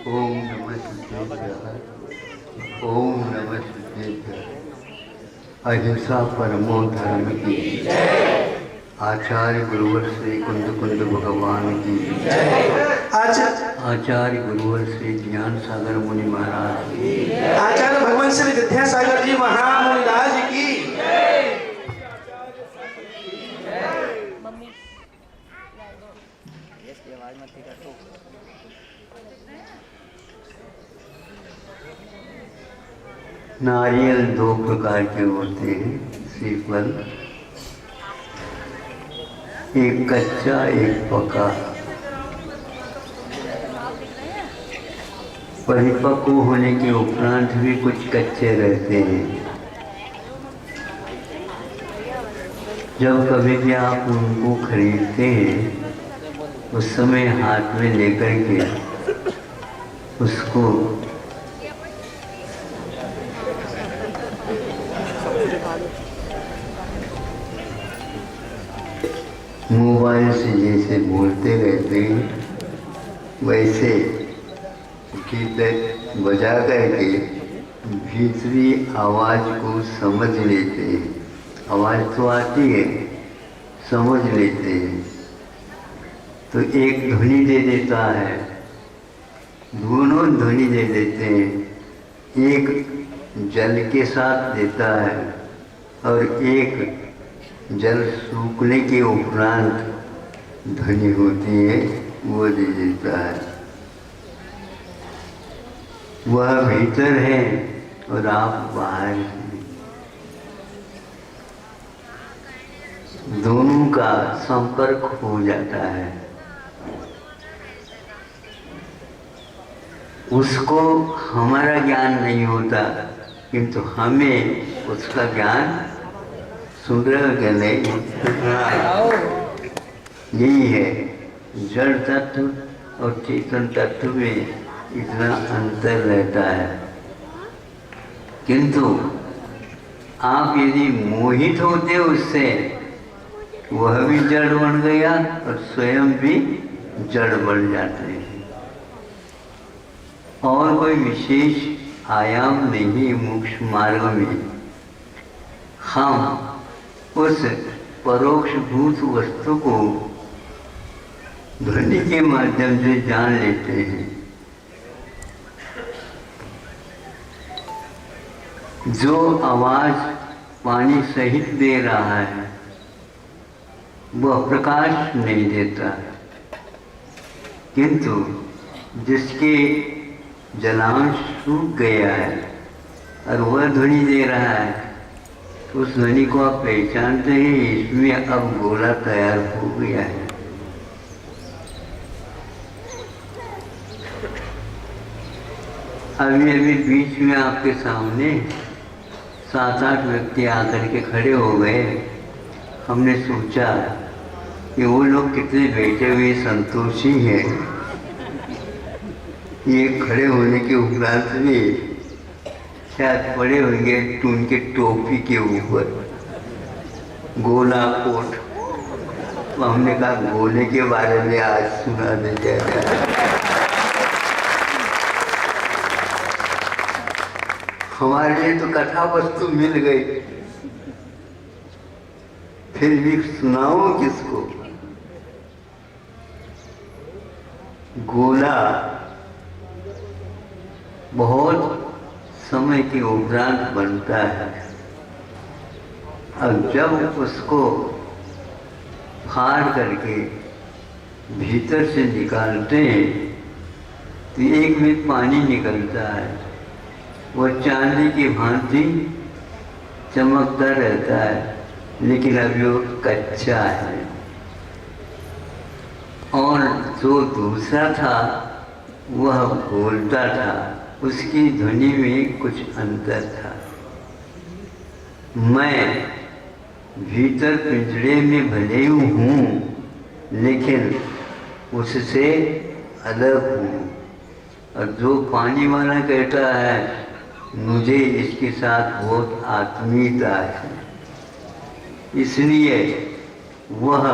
ओम नमः सिद्धेश्वर। ओम नमः सिद्धेश्वर। अहिंसा परमो धर्म की। आचार्य गुरुवर श्री कुंद कुंद भगवान की। आचार्य गुरुवर श्री ज्ञान सागर मुनि महाराज की। आचार्य भगवान श्री विद्यासागर जी महामुनिराज की। नारियल दो प्रकार के होते हैं श्रीफल, एक कच्चा एक पका। परिपक्व होने के उपरांत भी कुछ कच्चे रहते हैं। जब कभी भी आप उनको खरीदते हैं उस समय हाथ में लेकर के उसको मोबाइल से जैसे बोलते रहते हैं वैसे गीत बजा करके भीतरी आवाज़ को समझ लेते हैं। आवाज़ तो आती है, समझ लेते हैं तो एक ध्वनि दे देता है, दोनों ध्वनि दे देते हैं। एक जल के साथ देता है और एक जल सूखने के उपरांत ध्वनि होती है वो दे देता है। वह भीतर है और आप बाहर हैं। दोनों का संपर्क हो जाता है। उसको हमारा ज्ञान नहीं होता किंतु हमें उसका ज्ञान सुन रहे क्या नहीं? यही है, जड़ तत्व और चेतन तत्व में इतना अंतर रहता है। किंतु आप यदि मोहित होते उससे, वह भी जड़ बन गया और स्वयं भी जड़ बन जाते हैं। और कोई विशेष आयाम नहीं मोक्ष मार्ग में। हम उस परोक्ष भूत वस्तु को ध्वनि के माध्यम से जान लेते हैं। जो आवाज पानी सहित दे रहा है वह प्रकाश नहीं देता, किंतु जिसके जलांश सूख गया है और वह ध्वनि दे रहा है, उस ध्वनि को आप पहचानते हैं, इसमें अब गोला तैयार हो गया है। अभी अभी बीच में आपके सामने 7-8 व्यक्ति आकर के खड़े हो गए। हमने सोचा कि वो लोग कितने बैठे हुए संतोषी हैं। ये खड़े होने के उपरांत में शायद पड़े होंगे उनके टोपी के ऊपर गोला कोट। तो हमने कहा गोले के बारे में आज सुना दे जाएगा। हमारे लिए तो कथा वस्तु मिल गई, फिर भी सुनाओ किसको? गोला बहुत समय के उपरांत बनता है। अब जब उसको फाड़ करके भीतर से निकालते हैं तो एक में पानी निकलता है। वह चांदी की भांति चमकता रहता है, लेकिन अभी वो कच्चा है। और जो दूसरा था वह बोलता था, उसकी ध्वनि में कुछ अंतर था। मैं भीतर पिंजरे में भले ही हूँ, लेकिन उससे अलग हूँ। और जो पानी वाला कहता है मुझे इसके साथ बहुत आत्मीयता है, इसलिए वह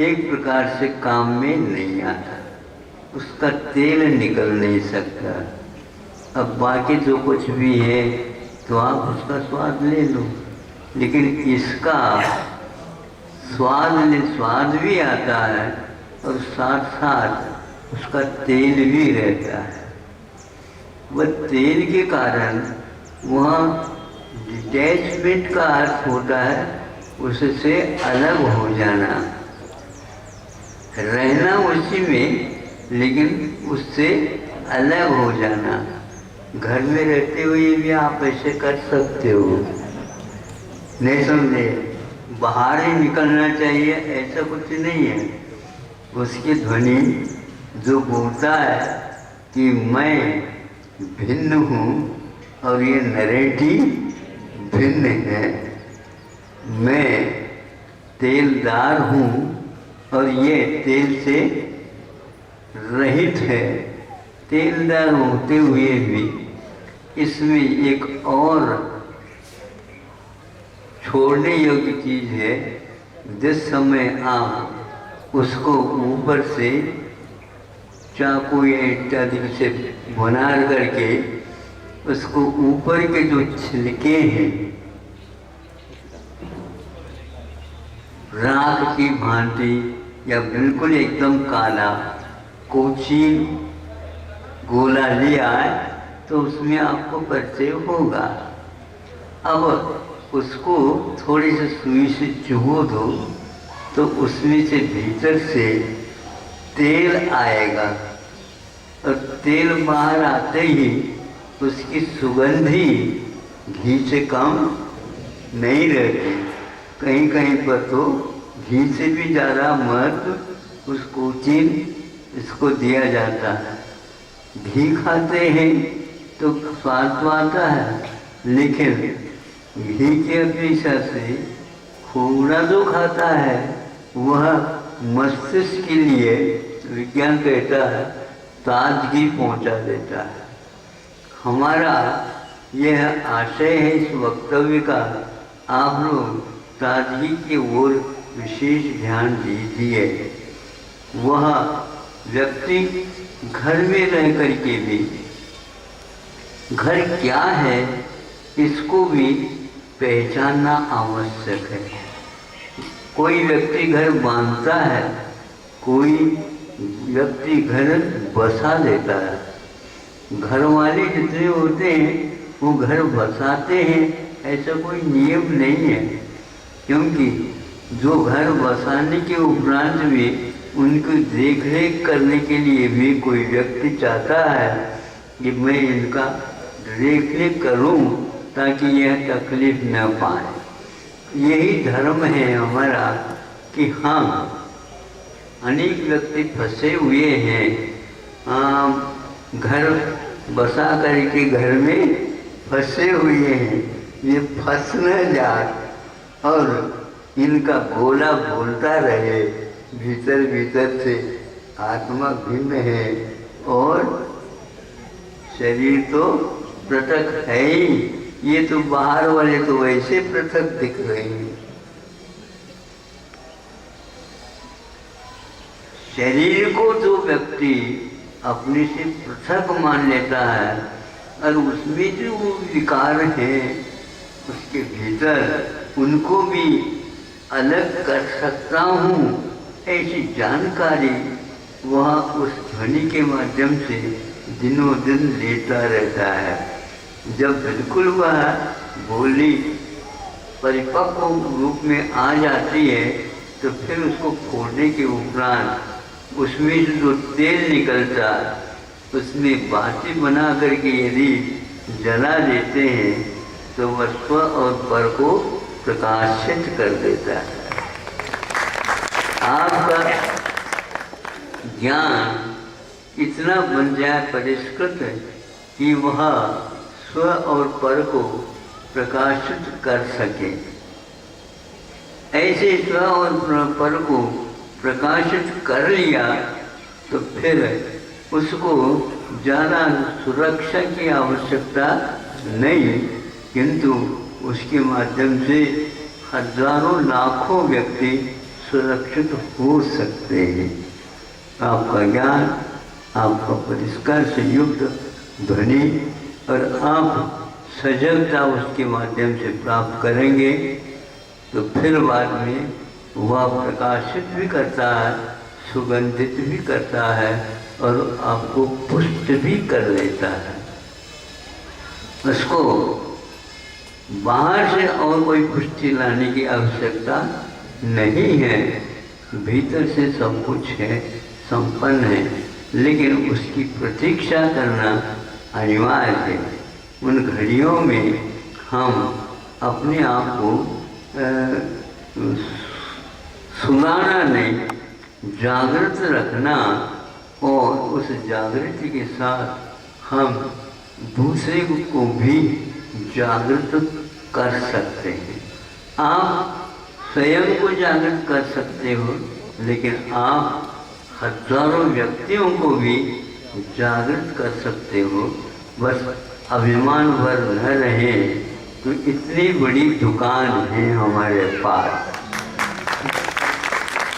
एक प्रकार से काम में नहीं आता। उसका तेल निकल नहीं सकता। अब बाकी जो कुछ भी है तो आप उसका स्वाद ले लो, लेकिन इसका स्वाद भी आता है और साथ साथ उसका तेल भी रहता है। वह तेल के कारण वह डिटैचमेंट का अर्थ होता है उससे अलग हो जाना, रहना उसी में लेकिन उससे अलग हो जाना। घर में रहते हुए भी आप ऐसे कर सकते हो, नहीं समझे? बाहर ही निकलना चाहिए ऐसा कुछ नहीं है। उसकी ध्वनि जो बोलता है कि मैं भिन्न हूँ और ये नरेटिव भिन्न है, मैं तेलदार हूँ और ये तेल से रहित है। तेलदार होते हुए भी इसमें एक और छोड़ने योग्य चीज़ है। जिस समय आप उसको ऊपर से चाकू या इत्यादि से बना करके उसको ऊपर के जो छिलके हैं राख की भांति या बिल्कुल एकदम काला कोचीन गोला लिया है तो उसमें आपको परिचय होगा। अब उसको थोड़ी सी सुई से चुभो दो तो उसमें से भीतर से तेल आएगा और तेल बाहर आते ही उसकी सुगंधी घी से कम नहीं रहती। कहीं कहीं पर तो घी से भी ज़्यादा महत्व उस कोचीन इसको दिया जाता है। घी खाते हैं तो स्वाद तो आता है, लेकिन घी की अपेक्षा से खोड़ा जो खाता है वह मस्तिष्क के लिए विज्ञान कहता है ताजगी पहुंचा देता है। हमारा यह आशय है इस वक्तव्य का, आप लोग ताजगी की ओर विशेष ध्यान दीजिए। वह व्यक्ति घर में रह करके भी घर क्या है इसको भी पहचानना आवश्यक है। कोई व्यक्ति घर बांधता है, कोई व्यक्ति घर बसा देता है। घर वाले जितने होते हैं वो घर बसाते हैं, ऐसा कोई नियम नहीं है, क्योंकि जो घर बसाने के उपरांत भी उनकी देख रेख करने के लिए भी कोई व्यक्ति चाहता है कि मैं इनका देख रेख करूं ताकि यह तकलीफ न पाए। यही धर्म है हमारा कि हाँ, अनेक व्यक्ति फंसे हुए हैं, घर बसा करके घर में फंसे हुए हैं, ये फंस न जाए और इनका गोला बोलता रहे भीतर भीतर से आत्मा भिन्न है और शरीर तो पृथक है ही। ये तो बाहर वाले तो वैसे पृथक दिख रहे हैं। शरीर को जो व्यक्ति अपने से पृथक मान लेता है और उसमें जो वो विकार हैं उसके भीतर उनको भी अलग कर सकता हूँ, ऐसी जानकारी वह उस ध्वनि के माध्यम से दिनों दिन लेता रहता है। जब बिल्कुल वह बोली परिपक्व रूप में आ जाती है तो फिर उसको फोड़ने के उपरांत उसमें से जो तेल निकलता उसमें बाती बना करके यदि जला देते हैं तो वह स्व और पर को प्रकाशित कर देता है। आपका ज्ञान इतना बन जाए परिष्कृत कि वह स्व और पर को प्रकाशित कर सके। ऐसे स्व और पर को प्रकाशित कर लिया तो फिर उसको ज़्यादा सुरक्षा की आवश्यकता नहीं, किंतु उसके माध्यम से हजारों लाखों व्यक्ति सुरक्षित हो सकते हैं। आपका ज्ञान आपका परिष्कार से युक्त ध्वनि और आप सजगता उसके माध्यम से प्राप्त करेंगे तो फिर बाद में वह प्रकाशित भी करता है, सुगंधित भी करता है और आपको पुष्ट भी कर लेता है। उसको बाहर से और कोई पुष्टि लाने की आवश्यकता नहीं है, भीतर से सब कुछ है, संपन्न है, लेकिन उसकी प्रतीक्षा करना अनिवार्य है। उन घड़ियों में हम अपने आप को सुलाना नहीं, जागृत रखना और उस जागृति के साथ हम दूसरे को भी जागृत कर सकते हैं। आप स्वयं को जागृत कर सकते हो, लेकिन आप हजारों व्यक्तियों को भी जागृत कर सकते हो। बस अभिमान भर न रहे तो इतनी बड़ी दुकान है हमारे पास,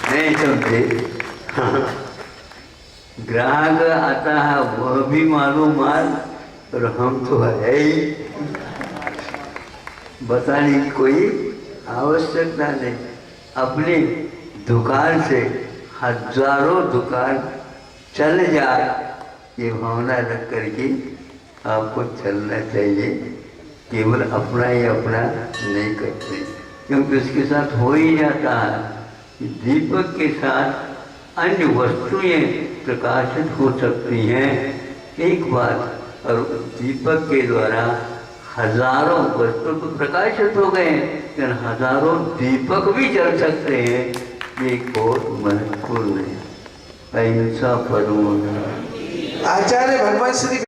नहीं समझे? ग्राहक आता है वह भी मालूम माल और हम तो है ही, बताने की कोई आवश्यकता नहीं। अपनी दुकान से हजारों दुकान चल जाए, ये भावना रख करके आपको चलना चाहिए। केवल अपना ही अपना नहीं करते, क्योंकि उसके साथ हो ही जाता है कि दीपक के साथ अन्य वस्तुएं प्रकाशित हो सकती हैं एक बार, और दीपक के द्वारा हजारों वस्तु तो प्रकाशित हो गए, लेकिन हजारों दीपक भी जल सकते हैं। ये बहुत महत्वपूर्ण है। अहिंसा परमो। आचार्य भगवान श्री